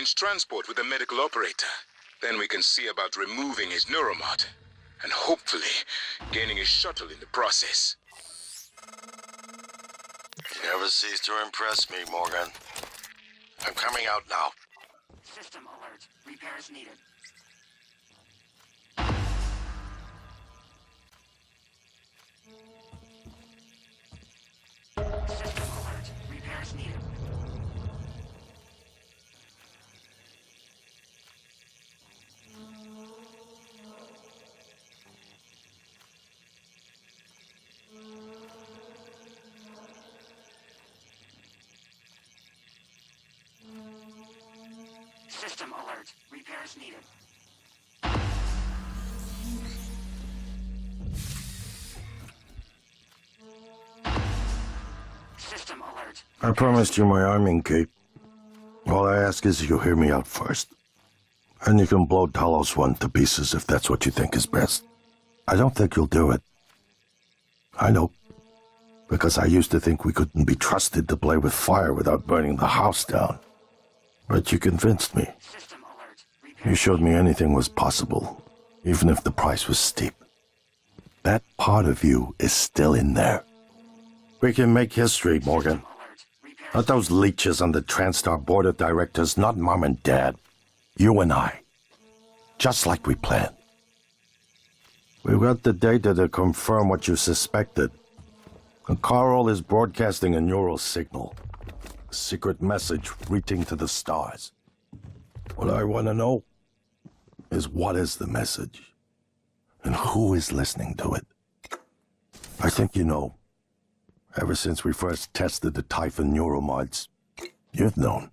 arrange transport with the medical operator. Then we can see about removing his Neuromod, and hopefully gaining his shuttle in the process. You never cease to impress me, Morgan. I'm coming out now. System alert. Repairs needed. System alert. Repairs needed. System alert. Repairs needed. System alert. I promised you my arming cape. All I ask is you hear me out first. And you can blow Talos 1 to pieces if that's what you think is best. I don't think you'll do it. I know. Because I used to think we couldn't be trusted to play with fire without burning the house down. But you convinced me. System alert. You showed me anything was possible, even if the price was steep. That part of you is still in there. We can make history, Morgan. Not those leeches on the TranStar board of directors, not Mom and Dad. You and I. Just like we planned. We've got the data to confirm what you suspected. And Carl is broadcasting a neural signal. A secret message reaching to the stars. What I want to know is what is the message? And who is listening to it? I think you know. Ever since we first tested the Typhon neuromods, you've known.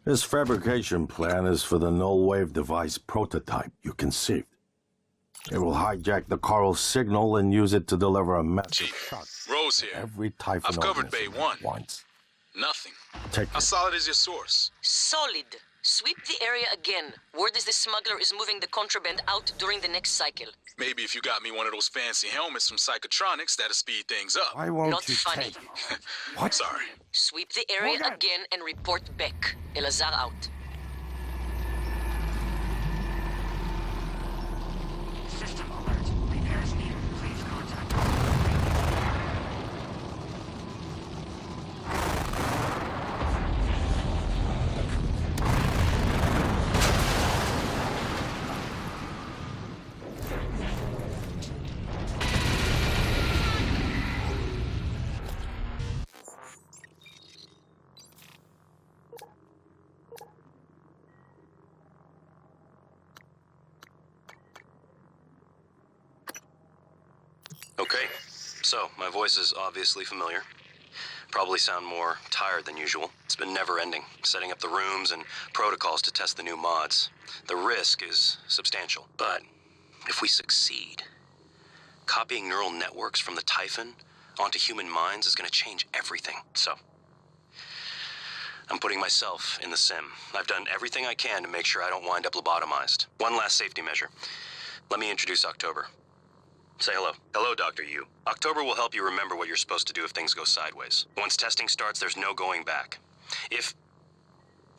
This fabrication plan is for the null-wave device prototype you conceived. It will hijack the Carl signal and use it to deliver a massive shock. Rose here. Every Typhon I've covered Bay 1. Once. Nothing. Take How it. solid is your source? Solid. Sweep the area again. Word is the smuggler is moving the contraband out during the next cycle. Maybe if you got me one of those fancy helmets from Psychotronics, that'll speed things up. Why won't Not you funny. take... What? Sorry. Sweep the area Morgan. again and report back. Elazar out. System alert. Repairs needed. Please contact. Okay, so my voice is obviously familiar. Probably sound more tired than usual. It's been never-ending, setting up the rooms and protocols to test the new mods. The risk is substantial, but if we succeed, copying neural networks from the Typhon onto human minds is going to change everything. So, I'm putting myself in the sim. I've done everything I can to make sure I don't wind up lobotomized. One last safety measure. Let me introduce October. Say hello. Hello, Dr. Yu. October will help you remember what you're supposed to do if things go sideways. Once testing starts, there's no going back.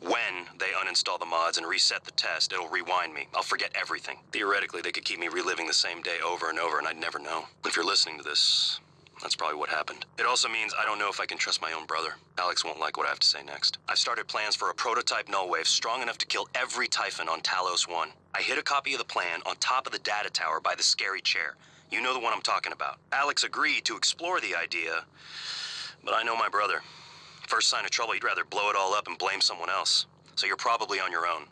When they uninstall the mods and reset the test, it'll rewind me. I'll forget everything. Theoretically, they could keep me reliving the same day over and over, and I'd never know. If you're listening to this, that's probably what happened. It also means I don't know if I can trust my own brother. Alex won't like what I have to say next. I've started plans for a prototype null wave strong enough to kill every Typhon on Talos 1. I hid a copy of the plan on top of the data tower by the scary chair. You know the one I'm talking about. Alex agreed to explore the idea, but I know my brother. First sign of trouble, he'd rather blow it all up and blame someone else. So you're probably on your own.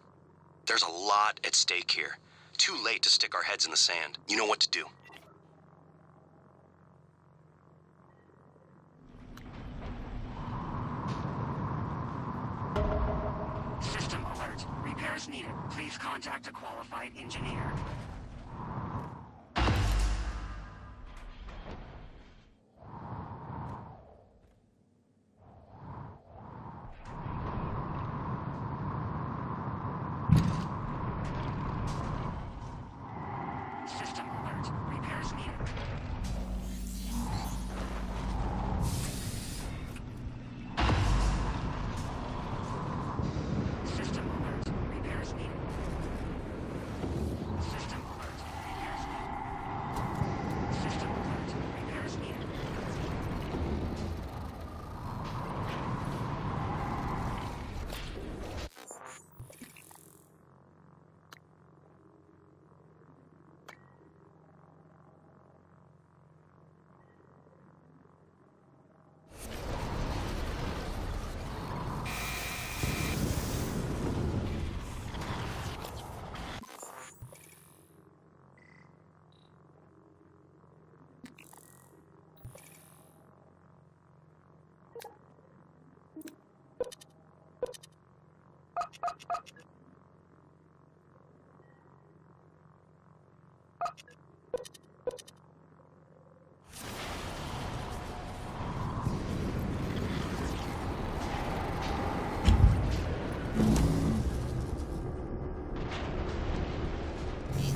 There's a lot at stake here. Too late to stick our heads in the sand. You know what to do. System alert. Repairs needed. Please contact a qualified engineer. System alert. Repairs needed.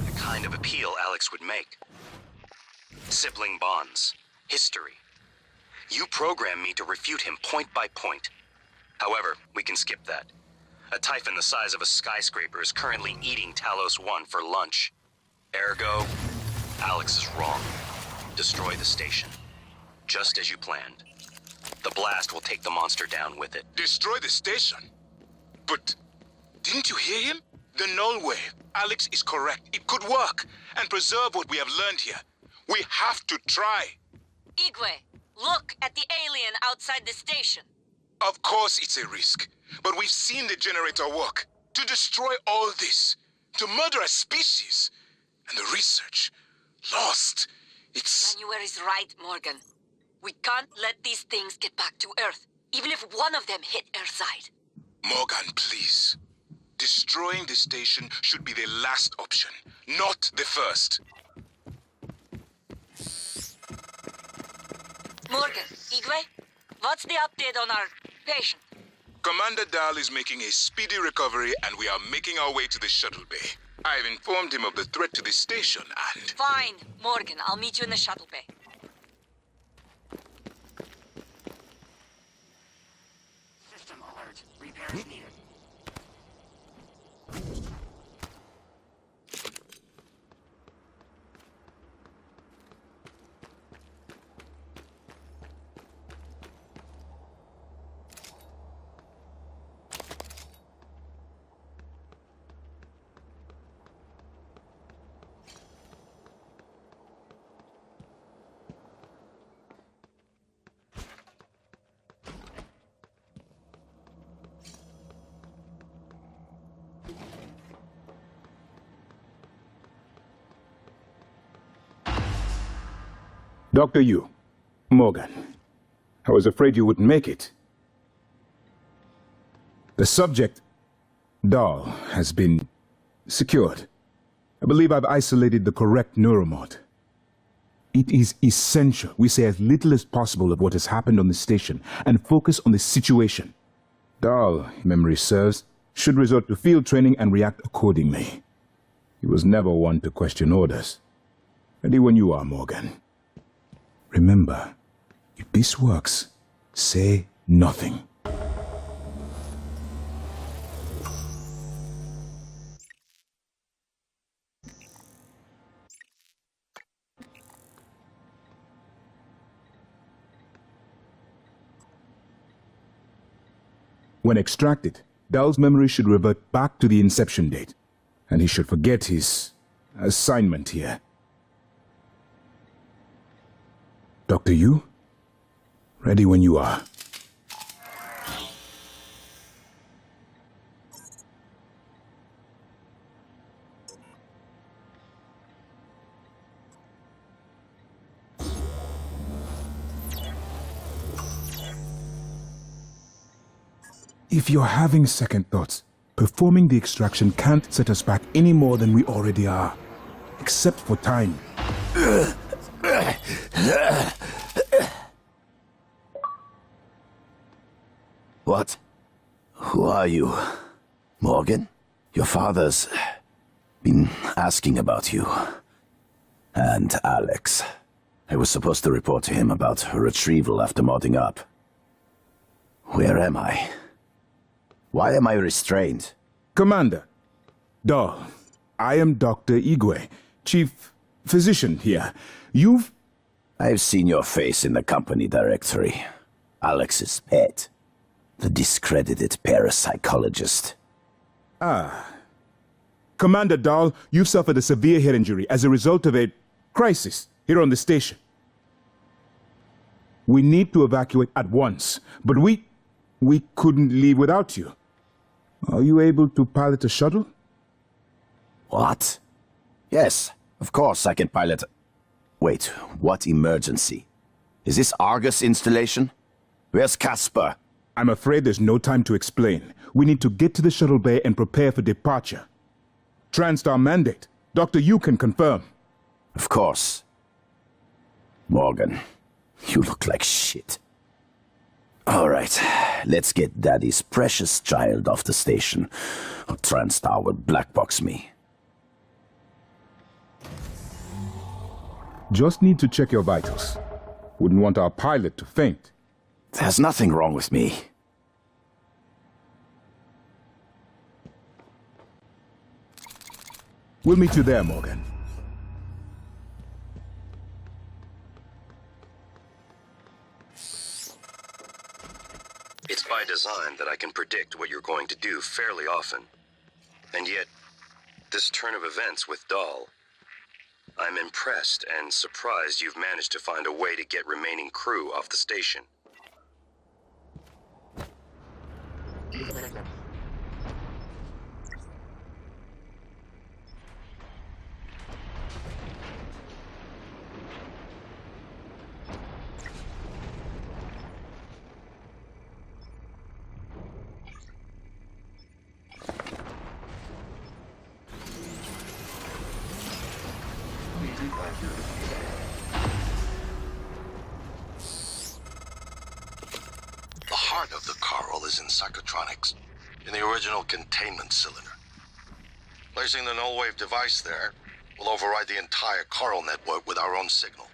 The kind of appeal Alex would make. Sibling bonds. History. You programmed me to refute him point by point. However, we can skip that. A Typhon the size of a skyscraper is currently eating Talos 1 for lunch. Ergo, Alex is wrong. Destroy the station. Just as you planned. The blast will take the monster down with it. Destroy the station? But didn't you hear him? The null wave. Alex is correct. It could work and preserve what we have learned here. We have to try. Igwe, look at the alien outside the station. Of course it's a risk, but we've seen the generator work. To destroy all this, to murder a species, and the research lost. It's... January's right, Morgan. We can't let these things get back to Earth, even if one of them hit Earthside. Morgan, please. Destroying the station should be the last option, not the first. Morgan, Igwe, what's the update on our patient? Commander Dahl is making a speedy recovery and we are making our way to the shuttle bay. I've informed him of the threat to the station and... Fine, Morgan, I'll meet you in the shuttle bay. System alert. Repairs needed. Dr. Yu, Morgan, I was afraid you wouldn't make it. The subject, Dahl, has been secured. I believe I've isolated the correct neuromod. It is essential we say as little as possible of what has happened on the station and focus on the situation. Dahl, if memory serves, should resort to field training and react accordingly. He was never one to question orders. Ready when you are, Morgan. Remember, if this works, say nothing. When extracted, Dahl's memory should revert back to the inception date, and he should forget his assignment here. Dr. Yu, ready when you are. If you're having second thoughts, performing the extraction can't set us back any more than we already are, except for time. What? Who are you? Morgan? Your father's been asking about you. And Alex. I was supposed to report to him about her retrieval after modding up. Where am I? Why am I restrained? Commander, Dahl, I am Dr. Igwe, Chief Physician here. I've seen your face in the company directory. Alex's pet. The discredited parapsychologist. Commander Dahl, you've suffered a severe head injury as a result of a crisis here on the station. We need to evacuate at once, but we couldn't leave without you. Are you able to pilot a shuttle? What? Yes, of course I can pilot. Wait, what emergency? Is this Argus installation? Where's Casper? I'm afraid there's no time to explain. We need to get to the shuttle bay and prepare for departure. TranStar mandate. Dr. Yu can confirm. Of course. Morgan, you look like shit. All right, let's get Daddy's precious child off the station, or TranStar will blackbox me. Just need to check your vitals. Wouldn't want our pilot to faint. There's nothing wrong with me. We'll meet you there, Morgan. It's by design that I can predict what you're going to do fairly often. And yet, this turn of events with Dahl, I'm impressed and surprised you've managed to find a way to get remaining crew off the station. The heart of the coral is in Psychotronics, in the original containment cylinder. Placing the null-wave device there will override the entire coral network with our own signal.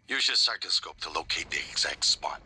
Use your psychoscope to locate the exact spot.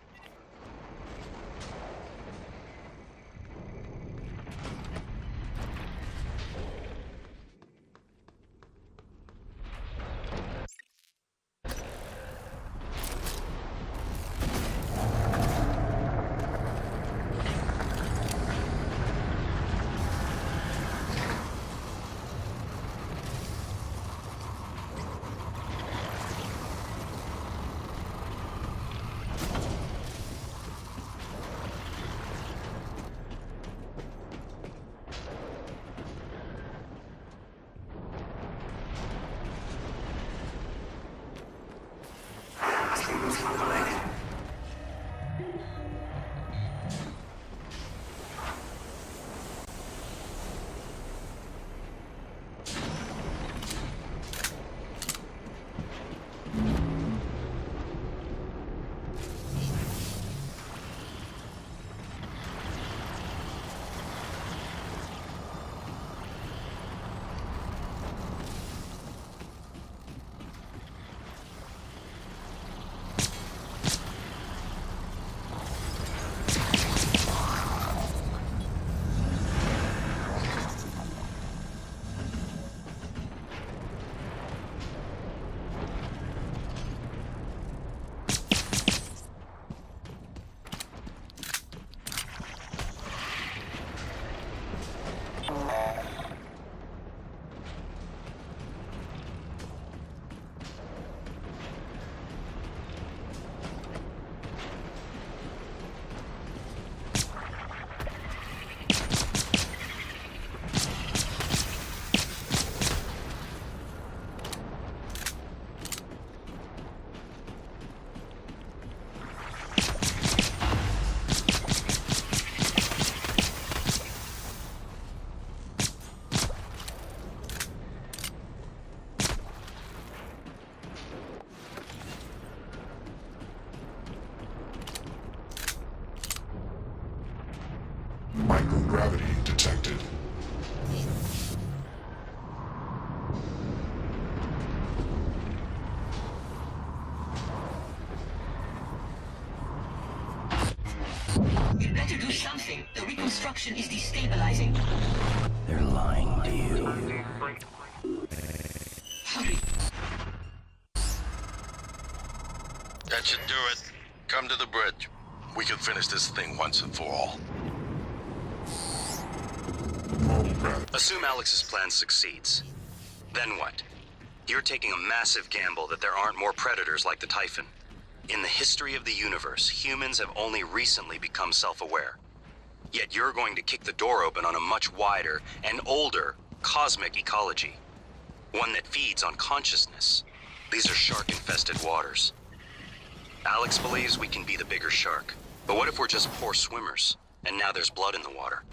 Microgravity detected. You better do something. The reconstruction is destabilizing. They're lying to you. Hurry. That should do it. Come to the bridge. We can finish this thing once and for all. Assume Alex's plan succeeds. Then what? You're taking a massive gamble that there aren't more predators like the Typhon. In the history of the universe, humans have only recently become self-aware. Yet you're going to kick the door open on a much wider and older cosmic ecology. One that feeds on consciousness. These are shark-infested waters. Alex believes we can be the bigger shark. But what if we're just poor swimmers, and now there's blood in the water?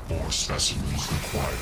More specimens required.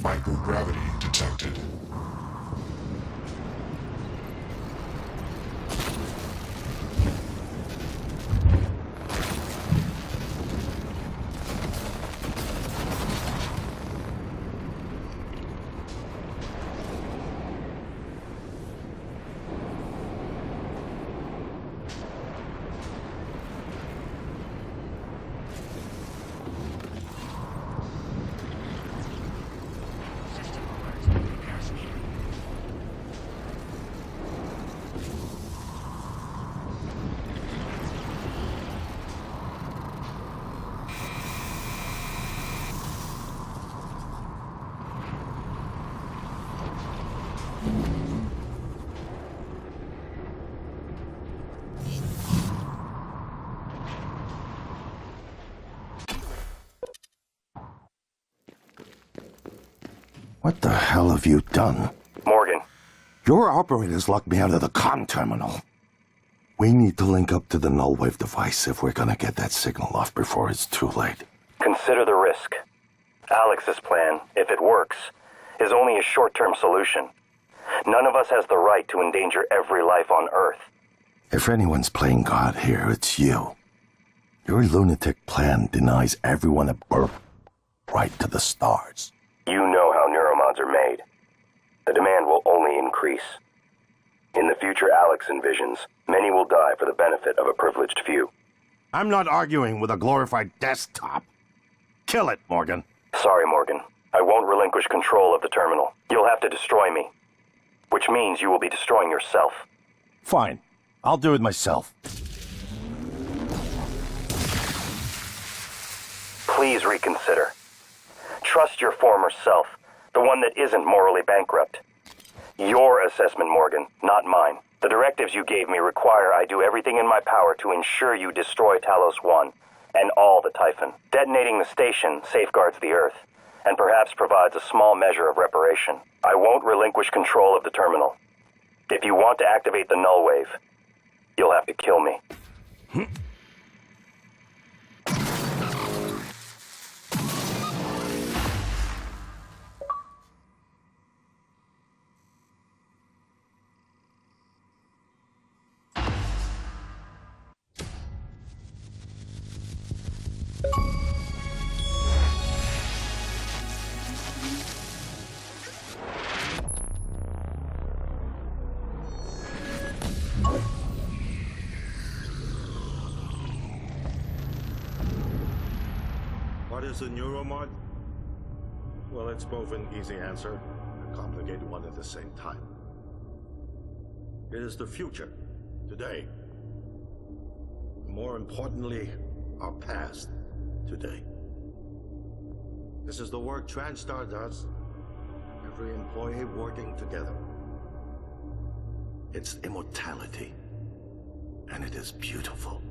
Microgravity detected. System alert. Repairs needed. What the hell have you done? Morgan, Your operators locked me out of the comm terminal. We need to link up to the null wave device if we're gonna get that signal off before it's too late. consider the risk. Alex's plan, if it works, is only a short-term solution. None of us has the right to endanger every life on Earth. If anyone's playing God here, it's you. Your lunatic plan denies everyone a birth right to the stars. You know how neuromods are made. The demand will only increase. In the future Alex envisions, many will die for the benefit of a privileged few. I'm not arguing with a glorified desktop. Kill it, Morgan. Sorry, Morgan. I won't relinquish control of the terminal. You'll have to destroy me. Which means you will be destroying yourself. Fine. I'll do it myself. Please reconsider. Trust your former self, the one that isn't morally bankrupt. Your assessment, Morgan, not mine. The directives you gave me require I do everything in my power to ensure you destroy Talos 1 and all the Typhon. Detonating the station safeguards the Earth, and perhaps provides a small measure of reparation. I won't relinquish control of the terminal. If you want to activate the null wave, you'll have to kill me. What is a Neuromod? Well, it's both an easy answer and a complicated one at the same time. It is the future, today. More importantly, our past, today. This is the work TranStar does. Every employee working together. It's immortality. And it is beautiful.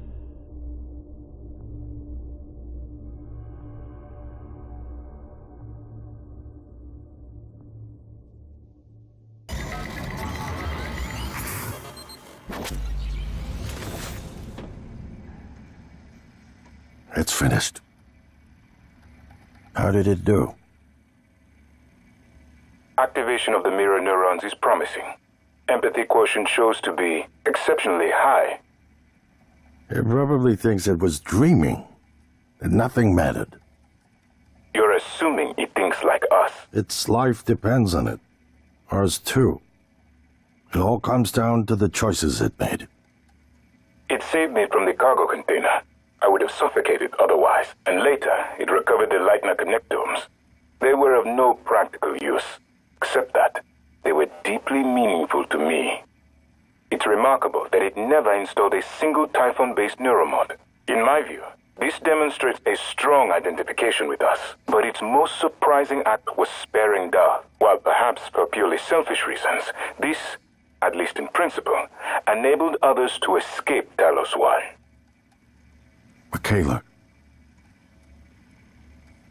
It's finished. How did it do? Activation of the mirror neurons is promising. Empathy quotient shows to be exceptionally high. It probably thinks it was dreaming, that nothing mattered. You're assuming it thinks like us. Its life depends on it. Ours too. It all comes down to the choices it made. It saved me from the cargo container. I would have suffocated otherwise. And later, it recovered the Leitner connectomes. They were of no practical use, except that they were deeply meaningful to me. It's remarkable that it never installed a single Typhon-based Neuromod. In my view, this demonstrates a strong identification with us. But its most surprising act was sparing Dar. While perhaps for purely selfish reasons, this, at least in principle, enabled others to escape Talos 1. Michaela.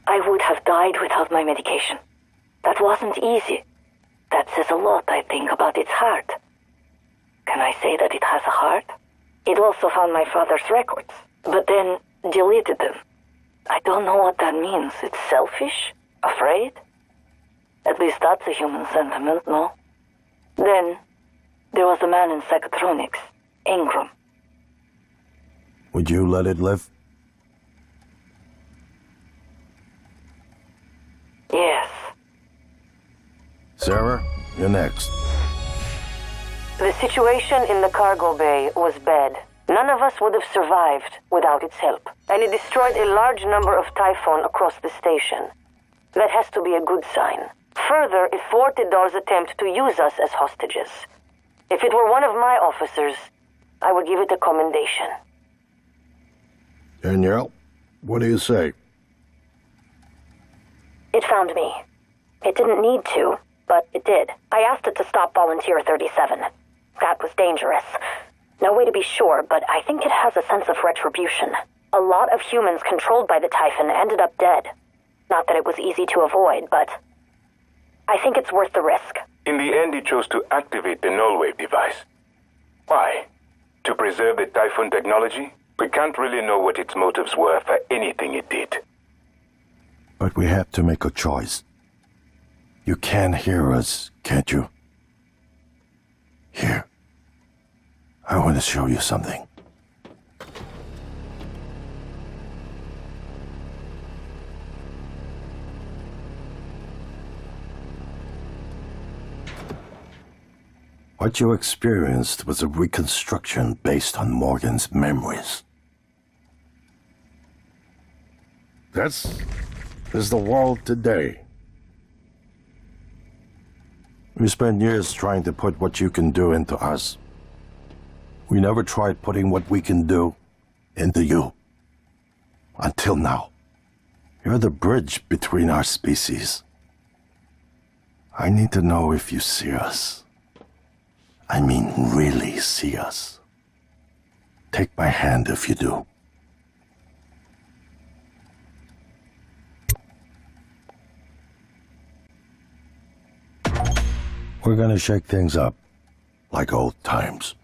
I would have died without my medication. That wasn't easy. That says a lot, I think, about its heart. Can I say that it has a heart? It also found my father's records, but then deleted them. I don't know what that means. It's selfish? Afraid? At least that's a human sentiment, no? Then, there was a man in Psychotronics, Ingram. Would you let it live? Yes. Sarah, you're next. The situation in the cargo bay was bad. None of us would have survived without its help, and it destroyed a large number of Typhon across the station. That has to be a good sign. Further, it thwarted Dar's attempt to use us as hostages. If it were one of my officers, I would give it a commendation. Danielle, what do you say? It found me. It didn't need to, but it did. I asked it to stop Volunteer 37. That was dangerous. No way to be sure, but I think it has a sense of retribution. A lot of humans controlled by the Typhon ended up dead. Not that it was easy to avoid, but I think it's worth the risk. In the end, it chose to activate the null wave device. Why? To preserve the Typhon technology? We can't really know what its motives were for anything it did. But we have to make a choice. You can hear us, can't you? Here. I want to show you something. What you experienced was a reconstruction based on Morgan's memories. This is the world today. We spent years trying to put what you can do into us. We never tried putting what we can do into you. Until now. You're the bridge between our species. I need to know if you see us. I mean, really see us. Take my hand if you do. We're gonna shake things up, like old times.